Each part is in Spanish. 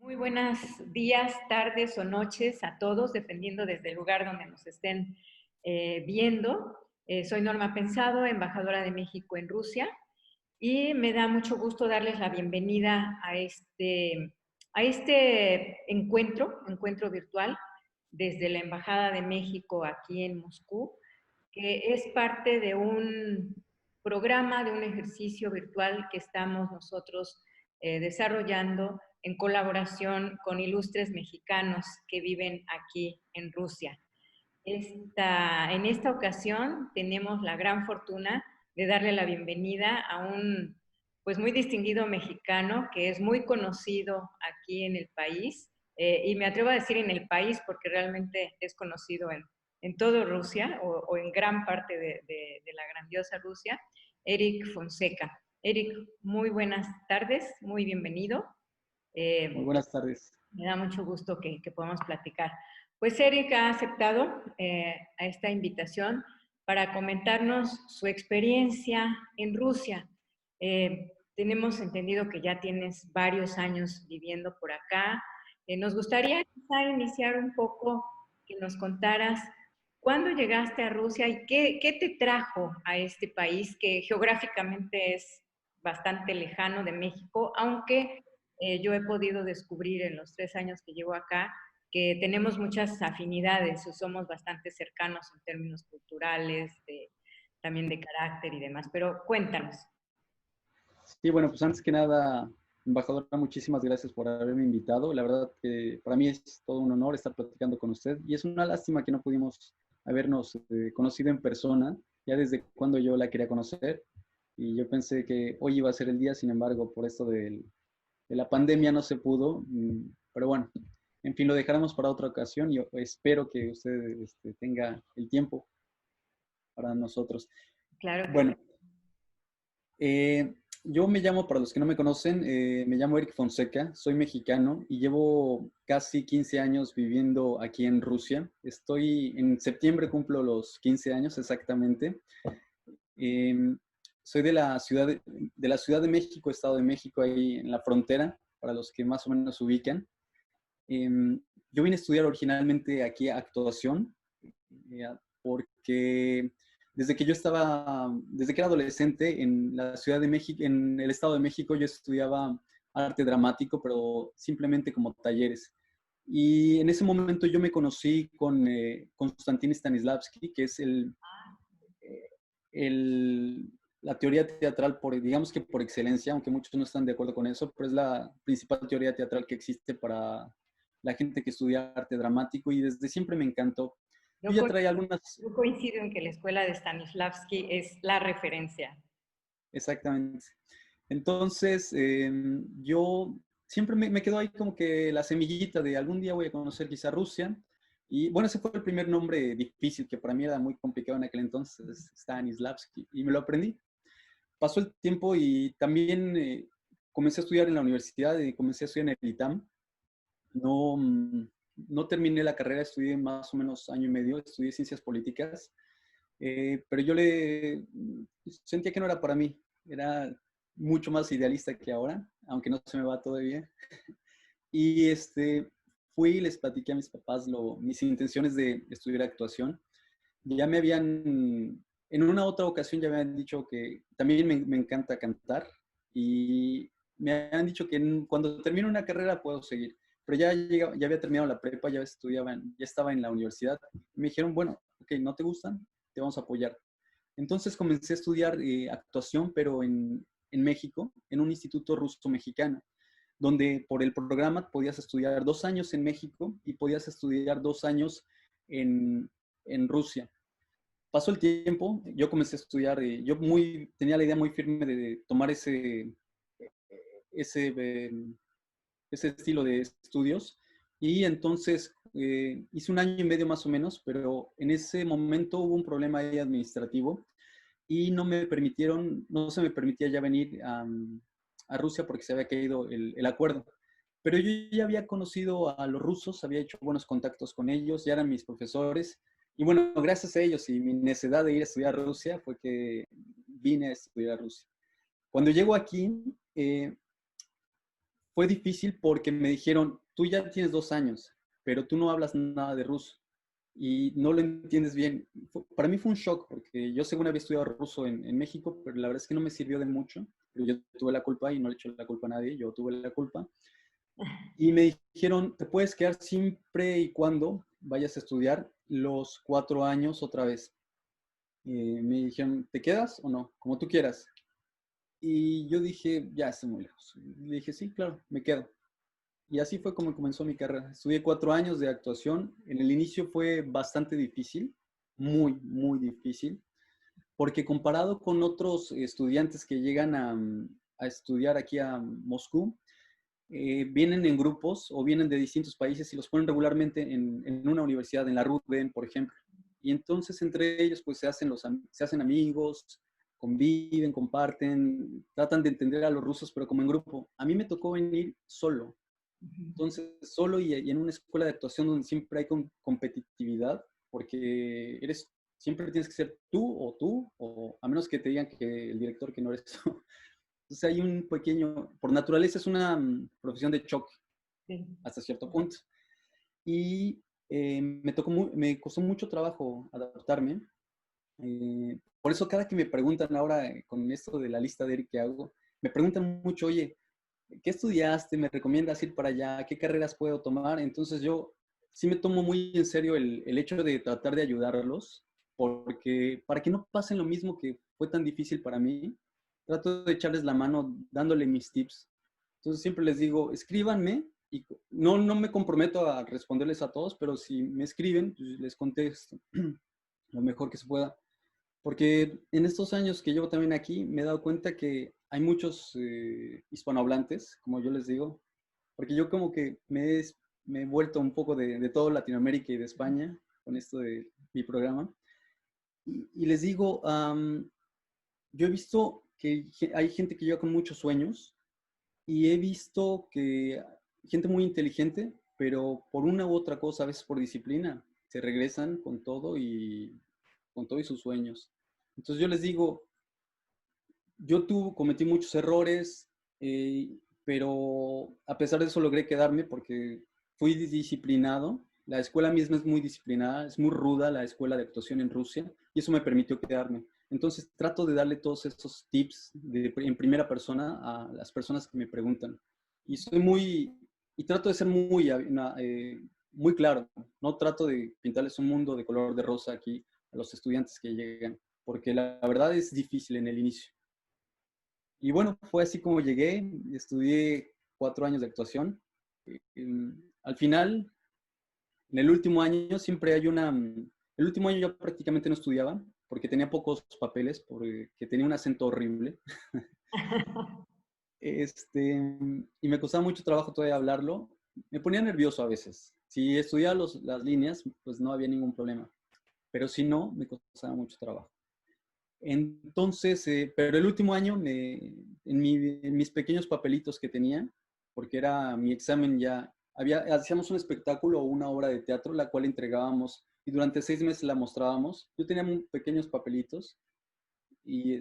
Muy buenos días, tardes o noches a todos, dependiendo desde el lugar donde nos estén viendo. Soy Norma Pensado, embajadora de México en Rusia, y me da mucho gusto darles la bienvenida a este encuentro virtual desde la Embajada de México aquí en Moscú, que es parte de un programa, de un ejercicio virtual que estamos nosotros desarrollando en colaboración con ilustres mexicanos que viven aquí en Rusia. En esta ocasión tenemos la gran fortuna de darle la bienvenida a un pues muy distinguido mexicano que es muy conocido aquí en el país, y me atrevo a decir en el país porque realmente es conocido en toda Rusia o en gran parte de la grandiosa Rusia, Eric Fonseca. Eric, muy buenas tardes, muy bienvenido. Muy Eh, buenas tardes. Me da mucho gusto que podamos platicar. Pues Eric ha aceptado a esta invitación para comentarnos su experiencia en Rusia. Tenemos entendido que ya tienes varios años viviendo por acá. Nos gustaría quizá iniciar un poco, que nos contaras cuándo llegaste a Rusia y qué te trajo a este país que geográficamente es bastante lejano de México, aunque yo he podido descubrir en los 3 años que llevo acá que tenemos muchas afinidades o somos bastante cercanos en términos culturales, también de carácter y demás. Pero cuéntanos. Sí, bueno, pues antes que nada, embajadora, muchísimas gracias por haberme invitado. La verdad que para mí es todo un honor estar platicando con usted y es una lástima que no pudimos habernos conocido en persona, ya desde cuando yo la quería conocer y yo pensé que hoy iba a ser el día, sin embargo, por esto de la pandemia no se pudo, pero bueno, en fin, lo dejaremos para otra ocasión y espero que usted tenga el tiempo para nosotros. Claro que sí. Bueno, yo me llamo, para los que no me conocen, me llamo Eric Fonseca, soy mexicano y llevo casi 15 años viviendo aquí en Rusia. En septiembre cumplo los 15 años exactamente. Eh, Soy de la Ciudad de México, Estado de México, ahí en la frontera, para los que más o menos se ubican. Eh, yo vine a estudiar originalmente aquí actuación, porque desde que era adolescente en la Ciudad de México, en el Estado de México, yo estudiaba arte dramático, pero simplemente como talleres. Y en ese momento yo me conocí con Konstantin Stanislavski, que es el, la teoría teatral, digamos que por excelencia, aunque muchos no están de acuerdo con eso, pero es la principal teoría teatral que existe para la gente que estudia arte dramático y desde siempre me encantó. Yo Yo, ya co- traía algunas. yo coincido en que la escuela de Stanislavski es la referencia. Exactamente. Entonces, yo siempre me quedó ahí como que la semillita de algún día voy a conocer quizá Rusia. Y bueno, ese fue el primer nombre difícil que para mí era muy complicado en aquel entonces, Stanislavski, y me lo aprendí. Pasó el tiempo y también comencé a estudiar en la universidad y comencé a estudiar en el ITAM. No, no terminé la carrera, estudié más o menos año y medio, estudié ciencias políticas, pero yo sentía que no era para mí, era mucho más idealista que ahora, aunque no se me va todavía. Y fui y les platiqué a mis papás mis intenciones de estudiar actuación. Ya me habían, en una otra ocasión ya me habían dicho que también me encanta cantar y me han dicho que cuando termine una carrera puedo seguir. Pero ya había terminado la prepa, ya estaba en la universidad. Y me dijeron, bueno, ok, ¿no te gustan? Te vamos a apoyar. Entonces comencé a estudiar actuación, pero en México, en un instituto ruso-mexicano, donde por el programa podías estudiar 2 años en México y podías estudiar 2 años en Rusia. Pasó el tiempo, yo comencé a estudiar, tenía la idea muy firme de tomar ese, eh, ese estilo de estudios y entonces hice un año y medio más o menos, pero en ese momento hubo un problema ahí administrativo y no se me permitía ya venir a Rusia porque se había caído el acuerdo. Pero yo ya había conocido a los rusos, había hecho buenos contactos con ellos, ya eran mis profesores. Y bueno, gracias a ellos y mi necesidad de ir a estudiar a Rusia fue que vine a estudiar a Rusia. Cuando llego aquí, fue difícil porque me dijeron, tú ya tienes 2 años, pero tú no hablas nada de ruso y no lo entiendes bien. Para mí fue un shock porque yo según había estudiado ruso en México, pero la verdad es que no me sirvió de mucho. Pero yo tuve la culpa y no le echo la culpa a nadie, yo tuve la culpa. Y me dijeron, te puedes quedar siempre y cuando vayas a estudiar los 4 años otra vez. Me dijeron, ¿te quedas o no? Como tú quieras. Y yo dije, ya estoy muy lejos. Le dije, sí, claro, me quedo. Y así fue como comenzó mi carrera. Estudié 4 años de actuación. En el inicio fue bastante difícil, muy, muy difícil, porque comparado con otros estudiantes que llegan a estudiar aquí a Moscú, vienen en grupos o vienen de distintos países y los ponen regularmente en una universidad, en la RUDEN, por ejemplo. Y entonces entre ellos pues se hacen amigos, conviven, comparten, tratan de entender a los rusos, pero como en grupo. A mí me tocó venir solo. Entonces, solo y en una escuela de actuación donde siempre hay competitividad, porque siempre tienes que ser tú, o a menos que te digan que el director que no eres tú. Entonces hay un pequeño, por naturaleza es una profesión de choque Sí. hasta cierto punto. Y me costó mucho trabajo adaptarme. Por eso cada que me preguntan ahora con esto de la lista de Eric que hago, me preguntan mucho, oye, ¿qué estudiaste? ¿Me recomiendas ir para allá? ¿Qué carreras puedo tomar? Entonces yo sí me tomo muy en serio el hecho de tratar de ayudarlos, porque para que no pasen lo mismo que fue tan difícil para mí, trato de echarles la mano dándole mis tips. Entonces siempre les digo, escríbanme y no me comprometo a responderles a todos, pero si me escriben, pues les contesto lo mejor que se pueda. Porque en estos años que llevo también aquí, me he dado cuenta que hay muchos hispanohablantes, como yo les digo, porque yo como que me he vuelto un poco de todo Latinoamérica y de España con esto de mi programa. Y les digo, yo he visto que hay gente que llega con muchos sueños y he visto que gente muy inteligente, pero por una u otra cosa, a veces por disciplina, se regresan con todo y sus sueños. Entonces yo les digo, cometí muchos errores, pero a pesar de eso logré quedarme porque fui disciplinado. La escuela misma es muy disciplinada, es muy ruda la escuela de actuación en Rusia y eso me permitió quedarme. Entonces trato de darle todos esos tips en primera persona a las personas que me preguntan. Y y trato de ser muy claro. No trato de pintarles un mundo de color de rosa aquí a los estudiantes que llegan, porque la verdad es difícil en el inicio. Y bueno, fue así como llegué, estudié 4 años de actuación. Al final, en el último año siempre el último año yo prácticamente no estudiaba porque tenía pocos papeles, porque tenía un acento horrible. Y me costaba mucho trabajo todavía hablarlo. Me ponía nervioso a veces. Si estudiaba las líneas, pues no había ningún problema. Pero si no, me costaba mucho trabajo. Entonces, pero el último año, en mis pequeños papelitos que tenía, porque era mi examen ya, hacíamos un espectáculo o una obra de teatro, la cual entregábamos y durante 6 meses la mostrábamos. Yo tenía pequeños papelitos y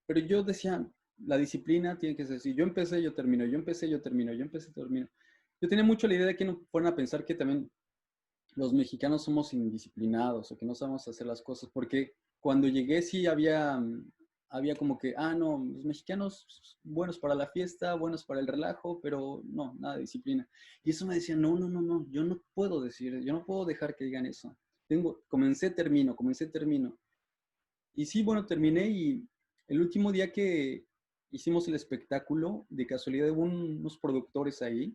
pero yo decía, la disciplina tiene que ser así. Yo empecé, yo termino, yo empecé, yo termino, yo empecé, termino. Yo tenía mucho la idea de que no fueran a pensar que también los mexicanos somos indisciplinados o que no sabemos hacer las cosas, porque cuando llegué sí había como que, no, los mexicanos buenos para la fiesta, buenos para el relajo, pero no, nada de disciplina. Y eso me decía, no, no, no, no, yo no puedo decir, yo no puedo dejar que digan eso. Comencé, termino, comencé, termino. Y sí, bueno, terminé y el último día que hicimos el espectáculo, de casualidad hubo unos productores ahí.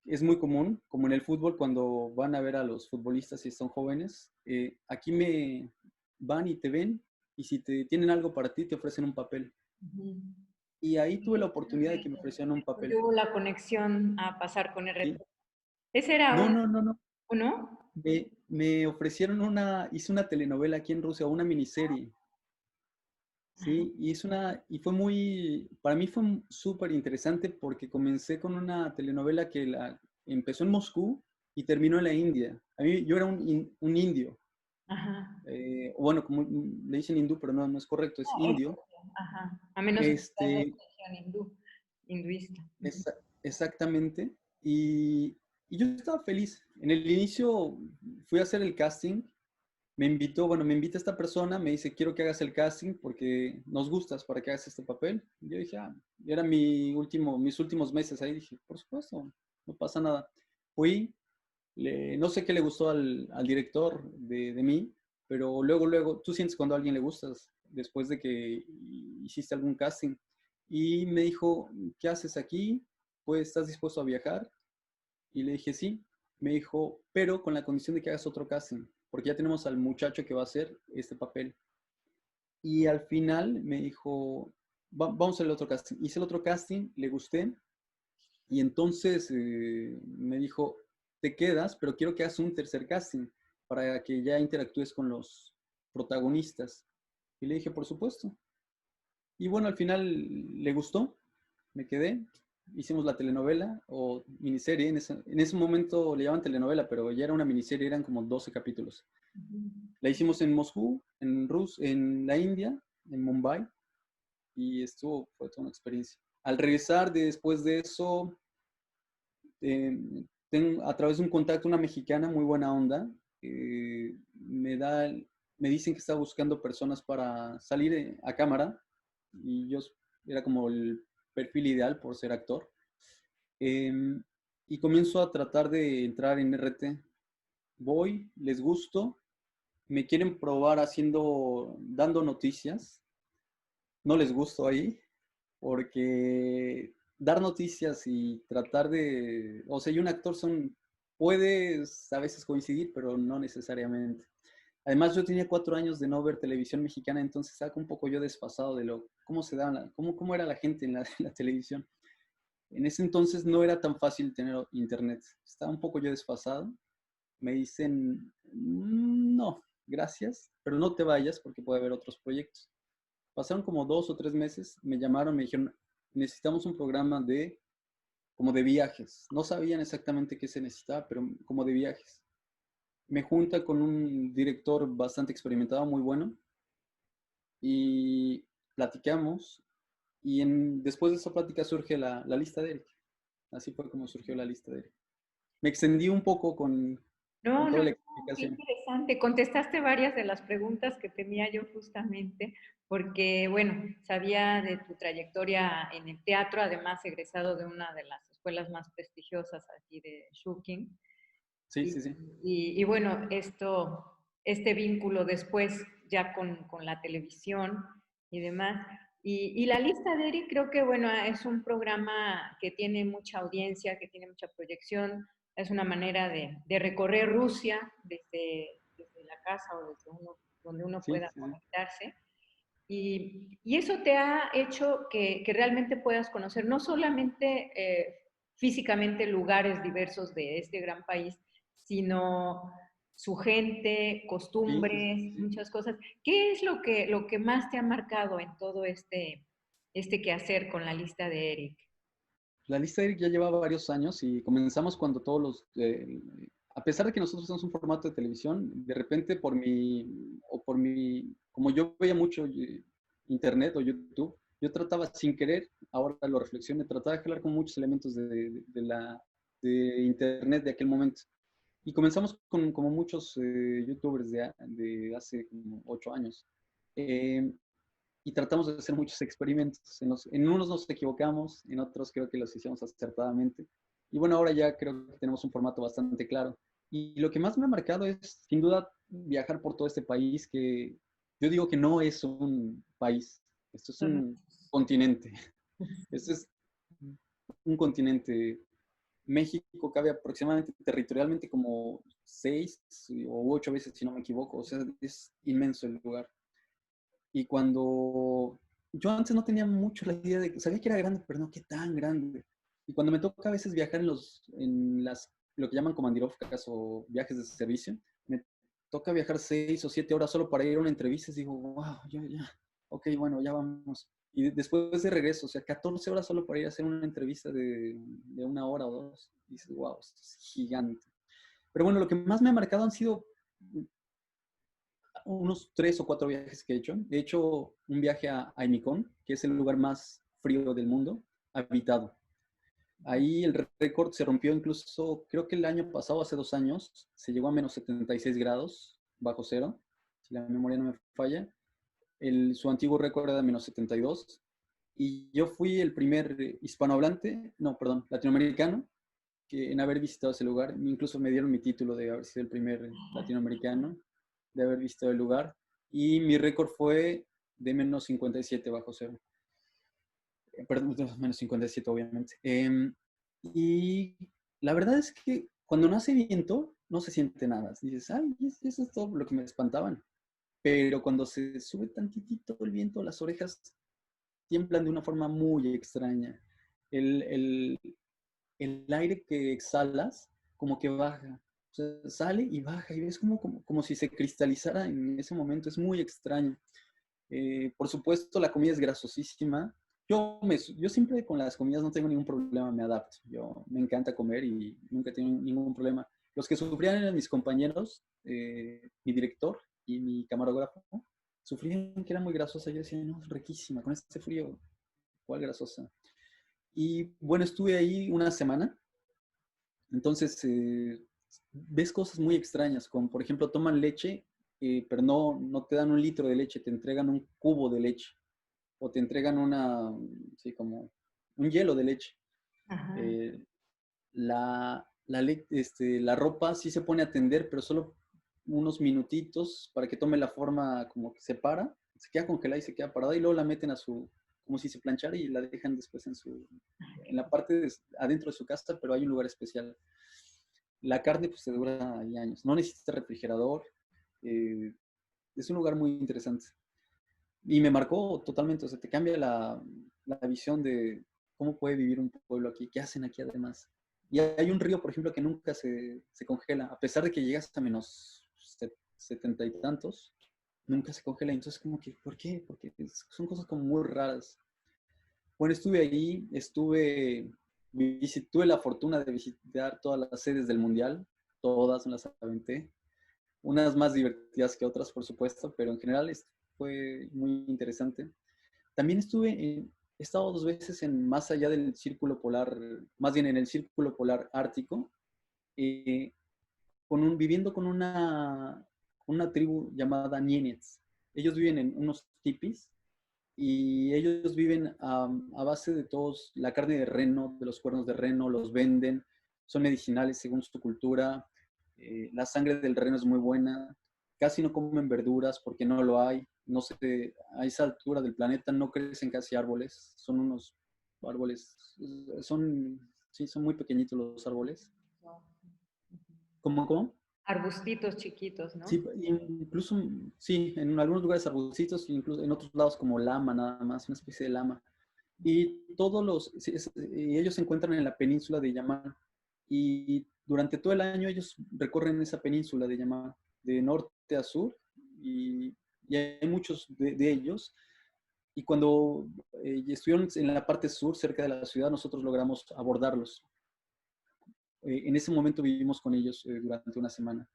Es muy común, como en el fútbol, cuando van a ver a los futbolistas y son jóvenes, aquí me van y te ven y si tienen algo para ti, te ofrecen un papel. Ujú. Y ahí tuve la oportunidad de que me ofrecieran un papel. Tuvo la conexión a pasar con el ¿Sí? reto. Ese era No, no, no, no. uno. Me ofrecieron hice una telenovela aquí en Rusia, una miniserie. Sí, y fue para mí fue súper interesante porque comencé con una telenovela que empezó en Moscú y terminó en la India. Yo era un indio, Ajá. bueno, como le dicen hindú, pero no es correcto, es No, indio. ajá. A menos que sea de Este, religión hindú. hinduista. Exactamente. Y yo estaba feliz. En el inicio fui a hacer el casting. Me invita esta persona, me dice, quiero que hagas el casting porque nos gustas para que hagas este papel. Y yo dije, era mis últimos meses ahí. Dije, por supuesto, no pasa nada. Fui, no sé qué le gustó al director de mí, pero luego, tú sientes cuando a alguien le gustas después de que hiciste algún casting. Y me dijo, ¿qué haces aquí? Pues, ¿estás dispuesto a viajar? Y le dije, sí. Me dijo, pero con la condición de que hagas otro casting, porque ya tenemos al muchacho que va a hacer este papel. Y al final me dijo, vamos a hacer el otro casting. Hice el otro casting, le gusté, y entonces me dijo, te quedas, pero quiero que hagas un tercer casting para que ya interactúes con los protagonistas. Y le dije, por supuesto. Y bueno, al final le gustó, me quedé, hicimos la telenovela o miniserie, en ese momento le llaman telenovela, pero ya era una miniserie, eran como 12 capítulos. La hicimos en Moscú, en la India, en Mumbai, y fue toda una experiencia. Al regresar después de eso, a través de un contacto, una mexicana muy buena onda, me dicen que está buscando personas para salir a cámara, y yo era como el perfil ideal por ser actor. Y comienzo a tratar de entrar en RT. Voy, les gusto, me quieren probar dando noticias. No les gusto ahí, porque dar noticias y tratar o sea, y un actor puedes a veces coincidir, pero no necesariamente. Además, yo tenía 4 años de no ver televisión mexicana, entonces estaba un poco yo desfasado de cómo era la gente en la televisión. En ese entonces no era tan fácil tener internet. Estaba un poco yo desfasado. Me dicen, no, gracias, pero no te vayas porque puede haber otros proyectos". Pasaron como 2 o 3 meses, me llamaron, me dijeron, necesitamos un programa como de viajes. No sabían exactamente qué se necesitaba, pero como de viajes. Me junta con un director bastante experimentado, muy bueno, y platicamos. Y después de esa plática surge la lista de Eric. Así fue como surgió la lista de Eric. Me extendí un poco con No, no, toda la no, qué explicación. interesante. Contestaste varias de las preguntas que tenía yo justamente, porque, bueno, sabía de tu trayectoria en el teatro, además egresado de una de las escuelas más prestigiosas aquí de Shuking. Sí, Y, sí, sí. y bueno, este vínculo después ya con la televisión y demás. Y la lista de Eric creo que, bueno, es un programa que tiene mucha audiencia, que tiene mucha proyección, es una manera de recorrer Rusia desde la casa o desde donde uno Sí, pueda sí, sí. conectarse. Y eso te ha hecho que realmente puedas conocer no solamente físicamente lugares diversos de este gran país, sino su gente, Sí, sí, sí. costumbres, muchas cosas. ¿Qué es lo que más te ha marcado en todo este quehacer con la lista de Eric? La lista de Eric ya llevaba varios años y comenzamos cuando a pesar de que nosotros somos un formato de televisión, de repente como yo veía mucho internet o YouTube, yo trataba sin querer, ahora lo reflexioné, trataba de jalar con muchos elementos de internet de aquel momento. Y comenzamos como muchos youtubers de hace como 8 años. Eh, y tratamos de hacer muchos experimentos. En unos nos equivocamos, en otros creo que los hicimos acertadamente. Y bueno, ahora ya creo que tenemos un formato bastante claro. Y lo que más me ha marcado es, sin duda, viajar por todo este país que yo digo que no es un país, esto es Son un continente. Esto es un continente. México cabe aproximadamente territorialmente como 6 o 8 veces, si no me equivoco. O sea, es inmenso el lugar. Y cuando yo antes no tenía mucho la idea sabía que era grande, pero no qué tan grande. Y cuando me toca a veces viajar lo que llaman comandirovkas o viajes de servicio, me toca viajar 6 o 7 horas solo para ir a una entrevista y digo, wow, ya, ok, bueno, ya vamos. Y después de regreso, o sea, 14 horas solo para ir a hacer una entrevista de 1 hora o 2. Y dices, wow, esto es gigante. Pero bueno, lo que más me ha marcado han sido unos 3 o 4 viajes que he hecho. He hecho un viaje a Aimicón, que es el lugar más frío del mundo. habitado. Ahí el récord se rompió incluso, creo que el año pasado, hace 2 años, se llegó a -76 grados bajo cero, si la memoria no me falla. Su antiguo récord era de -72. Y yo fui el primer hispanohablante, no, perdón, latinoamericano, en haber visitado ese lugar. Incluso me dieron mi título de haber sido el primer latinoamericano de haber visitado el lugar. Y mi récord fue de -57 bajo cero. Perdón, -57 obviamente. Y la verdad es que cuando no hace viento, no se siente nada. Dices, ay, eso es todo lo que me espantaban. Pero cuando se sube tantitito el viento, las orejas tiemblan de una forma muy extraña. El, el, el aire que exhalas como que baja. O sea, sale y baja y ves como si se cristalizara en ese momento. Es muy extraño. Por supuesto, la comida es grasosísima. Yo siempre con las comidas no tengo ningún problema, me adapto. Me encanta comer y nunca tengo ningún problema. Los que sufrían eran mis compañeros, mi director y mi camarógrafo. Sufrían que era muy grasosa. Yo decía, no, es riquísima, con este frío, ¿cuál grasosa? Y bueno, estuve ahí una semana. Entonces, ves cosas muy extrañas, como por ejemplo, toman leche, pero no te dan un litro de leche, te entregan un cubo de leche o te entregan sí, como un hielo de leche. Ajá. Eh, la ropa sí se pone a tender, pero solo unos minutitos para que tome la forma como que se para, se queda congelada y se queda parada y luego la meten como si se planchara y la dejan después en la parte adentro de su casa, pero hay un lugar especial. La carne pues te dura ahí años, no necesita refrigerador, eh, es un lugar muy interesante. Y me marcó totalmente, o sea, te cambia la visión de cómo puede vivir un pueblo aquí, qué hacen aquí además. Y hay un río, por ejemplo, que nunca se congela, a pesar de que llegas a -70 y tantos, nunca se congela. Entonces, como que, ¿por qué? Porque son cosas como muy raras. Bueno, estuve ahí, tuve la fortuna de visitar todas las sedes del Mundial, todas me las aventé, unas más divertidas que otras, por supuesto, pero en general fue muy interesante. También he estado 2 veces más allá del círculo polar, más bien en el círculo polar ártico, eh, viviendo con una tribu llamada Nienets. Ellos viven en unos tipis y ellos viven a base de la carne de reno, de los cuernos de reno, los venden, son medicinales según su cultura, la sangre del reno es muy buena, casi no comen verduras porque no lo hay, no sé, a esa altura del planeta no crecen casi árboles, son unos árboles, sí, son muy pequeñitos los árboles. ¿Cómo? Arbustitos chiquitos, ¿no? Sí, incluso, sí, en algunos lugares arbustitos, incluso en otros lados como lama, nada más, una especie de lama. Y ellos se encuentran en la península de Yamán. Y durante todo el año ellos recorren esa península de Yamán, de norte a sur, y hay muchos de ellos. Y cuando estuvieron en la parte sur, cerca de la ciudad, nosotros logramos abordarlos. En ese momento vivimos con ellos durante una semana.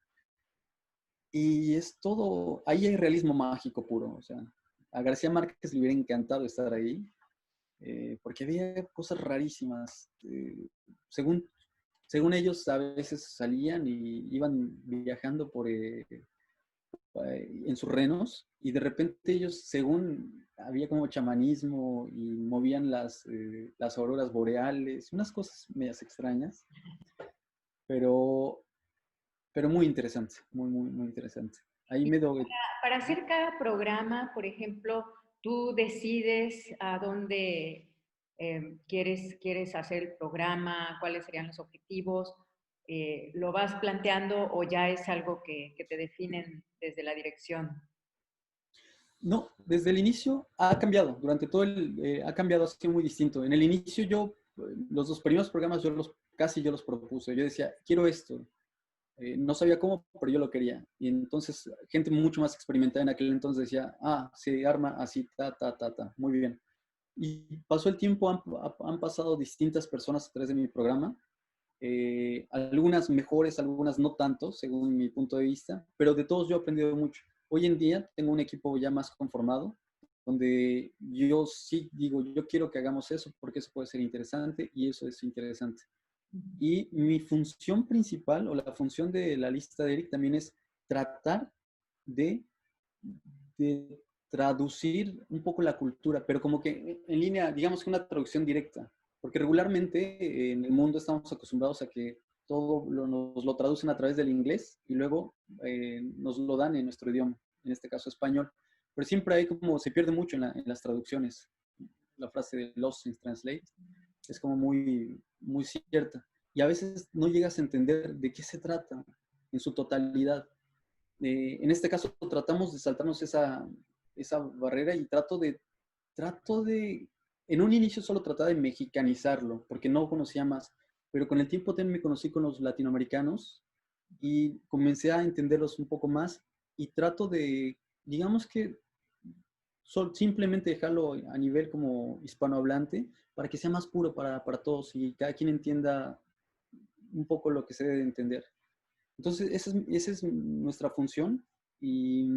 Y es todo, ahí hay realismo mágico puro. O sea, a García Márquez le hubiera encantado estar ahí, porque había cosas rarísimas. Según ellos, a veces salían y iban viajando en sus renos, y de repente ellos, según había como chamanismo y movían las auroras boreales, unas cosas medias extrañas, pero, pero muy interesante, muy, muy, muy interesante. Ahí Y me doy. para hacer cada programa, por ejemplo, tú decides a dónde quieres hacer el programa, cuáles serían los objetivos, lo vas planteando o ya es algo que te definen desde la dirección. No, desde el inicio ha cambiado, ha cambiado, ha sido muy distinto. En el inicio los 2 primeros programas casi yo los propuse. Yo decía, quiero esto. No sabía cómo, pero yo lo quería. Y entonces gente mucho más experimentada en aquel entonces decía, se arma así, ta. Muy bien. Y pasó el tiempo, han pasado distintas personas a través de mi programa. Algunas mejores, algunas no tanto, según mi punto de vista, pero de todos yo he aprendido mucho. Hoy en día tengo un equipo ya más conformado, donde yo sí digo, yo quiero que hagamos eso porque eso puede ser interesante y eso es interesante. Y mi función principal o la función de la lista de Eric también es tratar de, de traducir un poco la cultura, pero como que en línea, digamos que una traducción directa, porque regularmente en el mundo estamos acostumbrados a que todo nos lo traducen a través del inglés y luego nos lo dan en nuestro idioma, en este caso español. Pero siempre hay como, se pierde mucho en las traducciones. La frase de Lost in Translate es como muy cierta. Y a veces no llegas a entender de qué se trata en su totalidad. En este caso tratamos de saltarnos esa barrera y en un inicio solo trataba de mexicanizarlo, porque no conocía más, pero con el tiempo también me conocí con los latinoamericanos y comencé a entenderlos un poco más y trato de, digamos que simplemente dejarlo a nivel como hispanohablante para que sea más puro para todos y cada quien entienda un poco lo que se debe entender. Entonces, esa es nuestra función. Y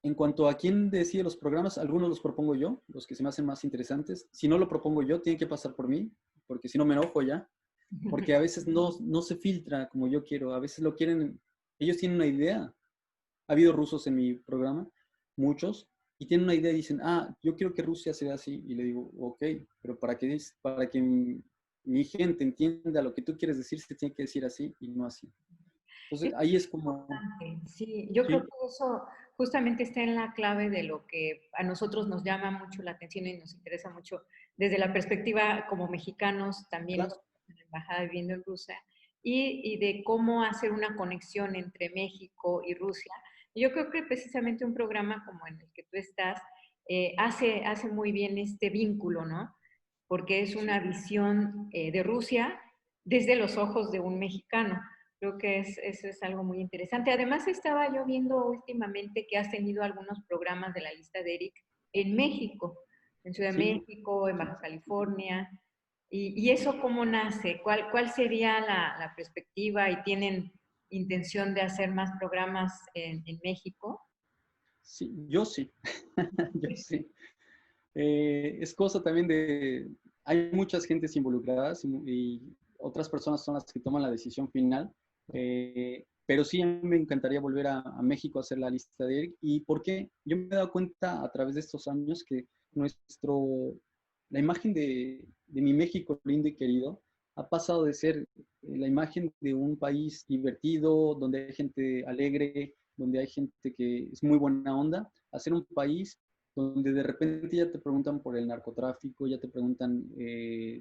en cuanto a quién decide los programas, algunos los propongo yo, los que se me hacen más interesantes. Si no lo propongo yo, tiene que pasar por mí, porque si no me enojo ya. Porque a veces no se filtra como yo quiero. A veces lo quieren, ellos tienen una idea. Ha habido rusos en mi programa, muchos, y tienen una idea y dicen, yo quiero que Rusia sea así. Y le digo, ok, pero para que mi gente entienda lo que tú quieres decir, se tiene que decir así y no así. Entonces, Eso ahí es es como, importante. Sí, yo creo sí, que eso justamente está en la clave de lo que a nosotros nos llama mucho la atención y nos interesa mucho desde la perspectiva como mexicanos, también claro, nosotros en la embajada viviendo en Rusia, y de cómo hacer una conexión entre México y Rusia. Yo creo que precisamente un programa como en el que tú estás hace muy bien este vínculo, ¿no? Porque es una sí, visión de Rusia desde los ojos de un mexicano. Creo que eso es algo muy interesante. Además, estaba yo viendo últimamente que has tenido algunos programas de la lista de Eric en México, en Ciudad de sí, México, en Baja California. ¿Y eso cómo nace? ¿Cuál sería la perspectiva? ¿Y tienen intención de hacer más programas en México? sí, yo sí, yo sí. Es cosa también hay muchas gentes involucradas y otras personas son las que toman la decisión final, pero sí me encantaría volver a México a hacer la lista de Eric. ¿Y por qué? Yo me he dado cuenta a través de estos años que la imagen de mi México lindo y querido ha pasado de ser la imagen de un país divertido, donde hay gente alegre, donde hay gente que es muy buena onda, a ser un país donde de repente ya te preguntan por el narcotráfico, ya te preguntan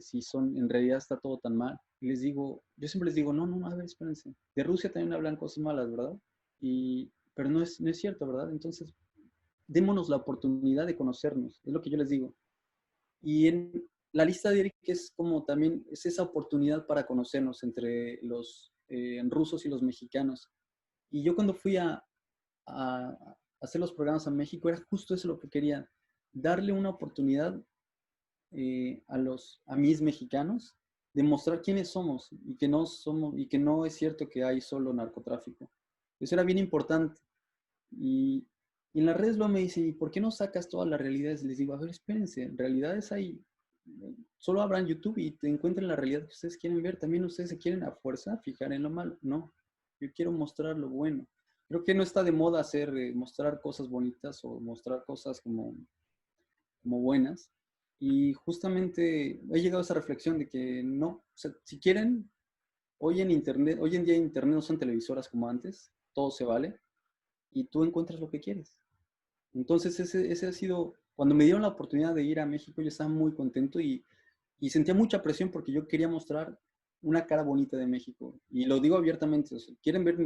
si en realidad está todo tan mal. Y yo siempre les digo, no, no, no, a ver, espérense. De Rusia también hablan cosas malas, ¿verdad? Pero no es cierto, ¿verdad? Entonces, démonos la oportunidad de conocernos, es lo que yo les digo. Y en la lista de Eric es como también, es esa oportunidad para conocernos entre los rusos y los mexicanos. Y yo cuando fui a hacer los programas a México, era justo eso lo que quería, darle una oportunidad a mis mexicanos de mostrar quiénes somos y que no es cierto que hay solo narcotráfico. Eso era bien importante. Y en las redes luego me dicen, ¿y por qué no sacas todas las realidades? Les digo, a ver, espérense, en realidades hay, solo abran YouTube y te encuentren la realidad que ustedes quieren ver. También ustedes se quieren a fuerza fijar en lo malo. No, yo quiero mostrar lo bueno. Creo que no está de moda mostrar cosas bonitas o mostrar cosas como buenas. Y justamente he llegado a esa reflexión de que no, o sea, si quieren, hoy en día Internet no son televisoras como antes, todo se vale y tú encuentras lo que quieres. Entonces ese ha sido, cuando me dieron la oportunidad de ir a México, yo estaba muy contento y sentía mucha presión porque yo quería mostrar una cara bonita de México. Y lo digo abiertamente, o sea, quieren ver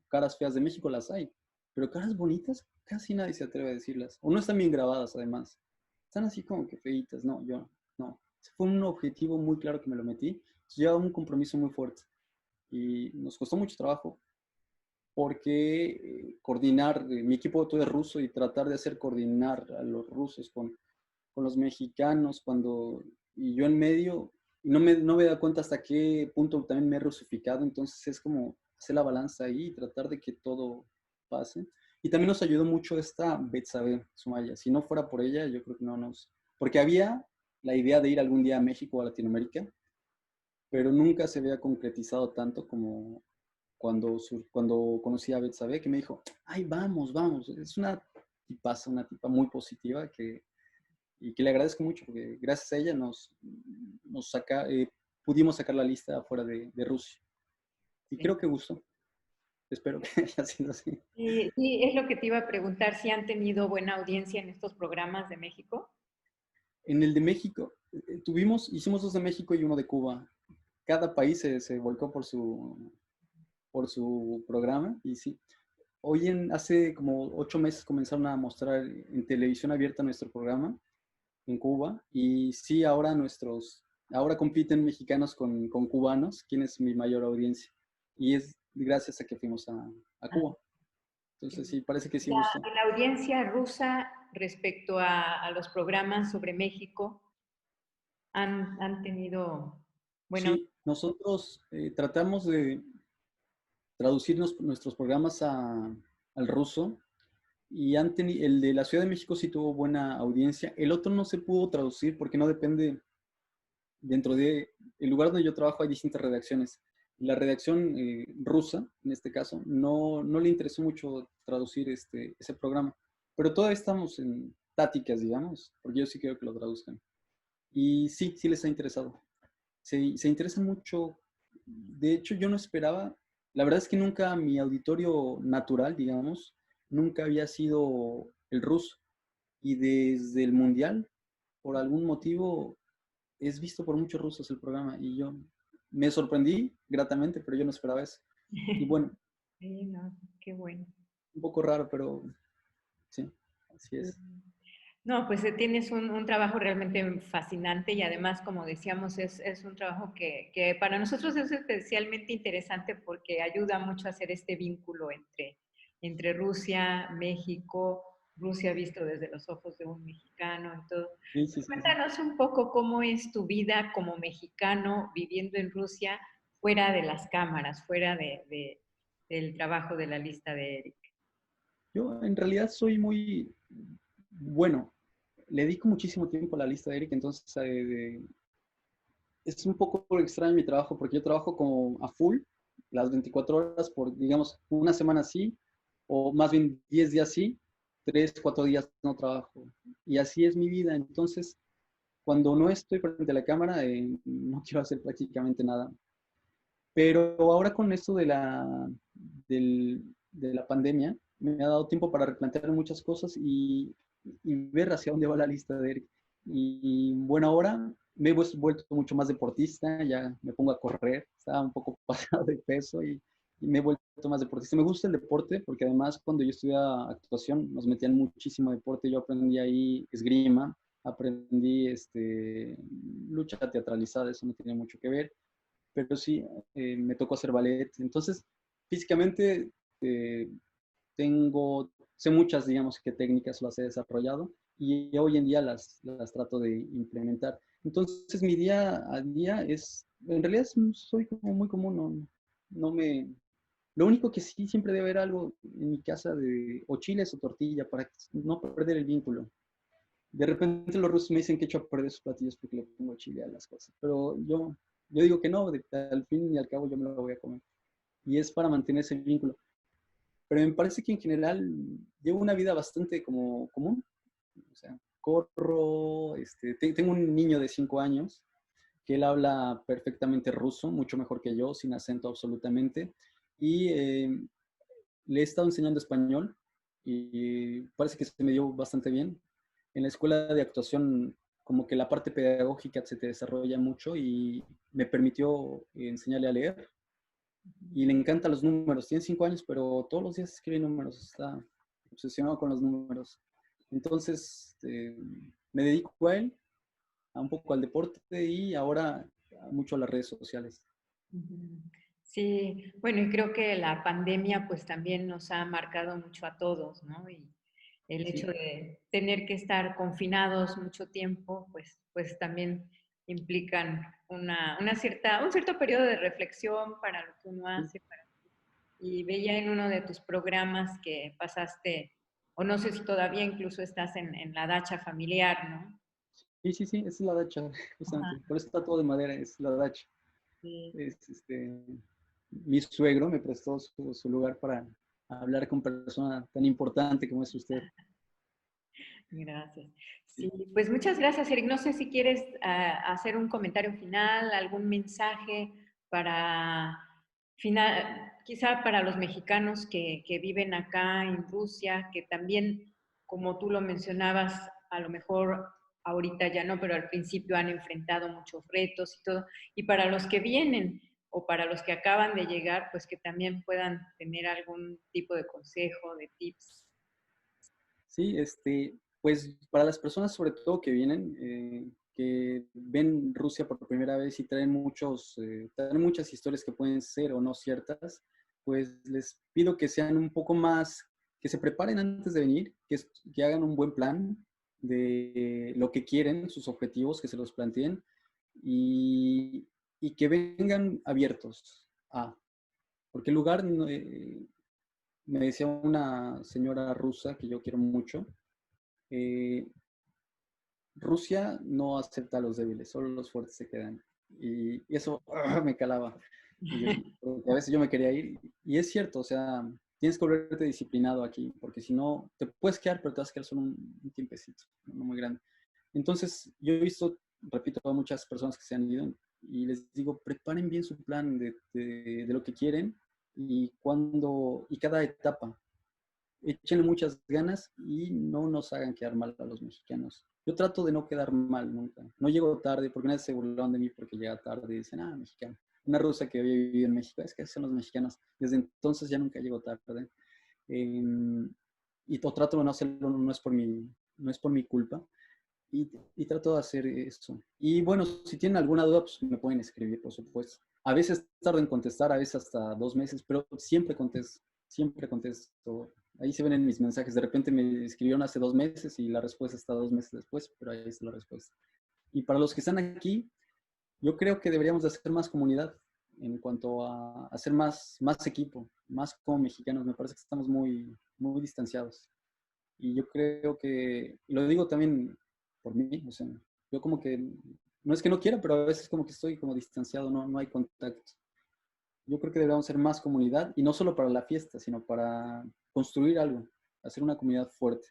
caras feas de México, las hay, pero caras bonitas casi nadie se atreve a decirlas. O no están bien grabadas además. Están así como que feitas, no, yo no. Fue un objetivo muy claro que me lo metí. Entonces, llevaba un compromiso muy fuerte y nos costó mucho trabajo porque coordinar, mi equipo todo es ruso y tratar de hacer coordinar a los rusos con los mexicanos y yo en medio, y no me da cuenta hasta qué punto también me he rusificado, entonces es como hacer la balanza ahí y tratar de que todo pase. Y también nos ayudó mucho esta Betsabe Sumaya. Si no fuera por ella, yo creo que no nos... Porque había la idea de ir algún día a México o a Latinoamérica, pero nunca se había concretizado tanto como cuando conocí a Betsabe, que me dijo, ay, vamos, vamos. Es una tipaza, una tipa muy positiva y que le agradezco mucho, porque gracias a ella pudimos sacar la lista afuera de Rusia. Y Sí. creo que gustó. Espero que haya sido así. Sí, es lo que te iba a preguntar, si han tenido buena audiencia en estos programas de México. En el de México, hicimos dos de México y uno de Cuba. Cada país se volcó por su programa y sí. Hace como 8 meses comenzaron a mostrar en televisión abierta nuestro programa en Cuba y sí, ahora compiten mexicanos con cubanos, quién es mi mayor audiencia. Y es gracias a que fuimos a Ah, Cuba. Entonces sí, parece que sí La, gustó. la audiencia rusa respecto a los programas sobre México han tenido buena Sí, nosotros tratamos de traducirnos nuestros programas al ruso y el de la Ciudad de México sí tuvo buena audiencia. El otro no se pudo traducir porque no depende, dentro de el lugar donde yo trabajo hay distintas redacciones. La redacción rusa, en este caso, no le interesó mucho traducir ese programa, pero todavía estamos en táticas, digamos, porque yo sí quiero que lo traduzcan. Y sí, sí les ha interesado. Se interesan mucho. De hecho, yo no esperaba, la verdad es que nunca mi auditorio natural, digamos, nunca había sido el ruso. Y desde el mundial, por algún motivo, es visto por muchos rusos el programa. Y yo me sorprendí gratamente, pero yo no esperaba eso. Y bueno, Sí, no, qué bueno. un poco raro, pero sí, así Sí. es. No, pues tienes un trabajo realmente fascinante y además, como decíamos, es un trabajo que para nosotros es especialmente interesante porque ayuda mucho a hacer este vínculo entre Rusia, México, Rusia visto desde los ojos de un mexicano y todo. Sí, sí, sí, sí. Cuéntanos un poco cómo es tu vida como mexicano viviendo en Rusia fuera de las cámaras, fuera del trabajo de la lista de Eric. Yo en realidad soy muy bueno. Le dedico muchísimo tiempo a la lista de Eric, entonces es un poco extraño mi trabajo porque yo trabajo como a full, las 24 horas por, digamos, una semana sí, o más bien 10 días sí, 3 4 días no trabajo. Y así es mi vida. Entonces, cuando no estoy frente a la cámara, no quiero hacer prácticamente nada. Pero ahora con esto de la pandemia, me ha dado tiempo para replantear muchas cosas y ver hacia dónde va la lista de Eric. Y bueno, ahora me he vuelto mucho más deportista, ya me pongo a correr, estaba un poco pasado de peso y me he vuelto más deportista. Me gusta el deporte porque además cuando yo estudiaba actuación nos metían muchísimo deporte, yo aprendí ahí esgrima, aprendí lucha teatralizada, eso no tiene mucho que ver, pero sí, me tocó hacer ballet. Entonces, físicamente eh, sé muchas, digamos, que técnicas las he desarrollado y hoy en día las trato de implementar. Entonces, mi día a día en realidad soy como muy común, no me... Lo único que sí siempre debe haber algo en mi casa o chiles o tortilla para no perder el vínculo. De repente los rusos me dicen que echo a perder sus platillos porque le pongo chile a las cosas, pero yo digo que no, al fin y al cabo yo me lo voy a comer. Y es para mantener ese vínculo. Pero me parece que en general llevo una vida bastante como común. O sea, corro, tengo un niño de 5 años que él habla perfectamente ruso, mucho mejor que yo, sin acento absolutamente. Y le he estado enseñando español y parece que se me dio bastante bien. En la escuela de actuación, como que la parte pedagógica se te desarrolla mucho y me permitió enseñarle a leer. Y le encantan los números. Tiene 5 años, pero todos los días escribe números. Está obsesionado con los números. Entonces, me dedico a él, a un poco al deporte y ahora mucho a las redes sociales. Ujú. Sí, bueno, y creo que la pandemia pues también nos ha marcado mucho a todos, ¿no? Y el hecho Sí, de tener que estar confinados mucho tiempo, pues también implican un cierto periodo de reflexión para lo que uno sí. hace. y veía en uno de tus programas que pasaste, o no sé si todavía incluso estás en la dacha familiar, ¿no? Sí, sí, sí, esa es la dacha, Ajá, justamente. Por eso está todo de madera, es la dacha. sí. Es, mi suegro me prestó su lugar para hablar con persona tan importante como es usted. Gracias. Sí, Sí, pues muchas gracias, Eric. No sé si quieres hacer un comentario final, algún mensaje para, quizá para los mexicanos que viven acá en Rusia, que también, como tú lo mencionabas, a lo mejor ahorita ya no, pero al principio han enfrentado muchos retos y todo. Y para los que vienen o para los que acaban de llegar, pues que también puedan tener algún tipo de consejo, de tips. sí, pues para las personas sobre todo que vienen, que ven Rusia por primera vez y traen muchas historias que pueden ser o no ciertas, pues les pido que sean un poco más, que se preparen antes de venir, que hagan un buen plan de lo que quieren, sus objetivos, que se los planteen y, y que vengan abiertos a, porque el lugar, me decía una señora rusa que yo quiero mucho, eh, Rusia no acepta a los débiles, solo los fuertes se quedan. Y eso me calaba. Porque a veces yo me quería ir. Y es cierto, o sea, tienes que volverte disciplinado aquí, porque si no, te puedes quedar, pero te vas a quedar solo un tiempecito, no muy grande. Entonces, yo he visto, repito, a muchas personas que se han ido y les digo, preparen bien su plan de lo que quieren y cada etapa. Échenle muchas ganas y no nos hagan quedar mal a los mexicanos. Yo trato de no quedar mal nunca. No llego tarde, porque nadie se burlaron de mí porque llega tarde y dicen, mexicano. Una rusa que había vivido en México, es que son los mexicanos. Desde entonces ya nunca llego tarde. Eh, y trato de no hacerlo, no es por mi culpa. Y trato de hacer eso. Y bueno, si tienen alguna duda, pues me pueden escribir, por supuesto. A veces tardo en contestar, a veces hasta 2 meses, pero siempre contesto, siempre contesto. Ahí se ven en mis mensajes. De repente me escribieron hace 2 meses y la respuesta está 2 meses después, pero ahí está la respuesta. Y para los que están aquí, yo creo que deberíamos de hacer más comunidad en cuanto a hacer más equipo, más como mexicanos. Me parece que estamos muy, muy distanciados. Y yo creo que, y lo digo también por mí, o sea, yo como que, no es que no quiera, pero a veces como que estoy como distanciado, no hay contacto. Yo creo que deberíamos ser más comunidad, y no solo para la fiesta, sino para construir algo, hacer una comunidad fuerte.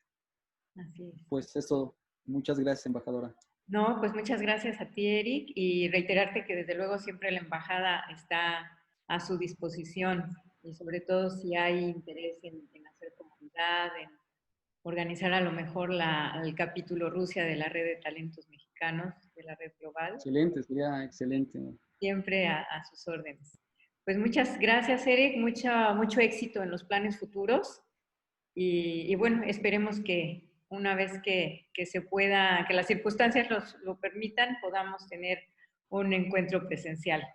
Así es. Pues eso, muchas gracias, embajadora. No, pues muchas gracias a ti, Eric, y reiterarte que desde luego siempre la embajada está a su disposición y sobre todo si hay interés en hacer comunidad, en organizar a lo mejor el capítulo Rusia de la Red de Talentos Mexicanos, de la red global, Excelente, sería excelente. siempre a sus órdenes. Pues muchas gracias, Eric, mucho éxito en los planes futuros y bueno, esperemos que una vez que se pueda, que las circunstancias lo permitan, podamos tener un encuentro presencial.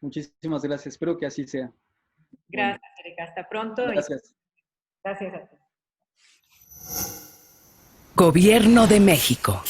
Muchísimas gracias, espero que así sea. Bueno, Gracias, Erika. Hasta pronto y gracias. gracias a ti. Gobierno de México.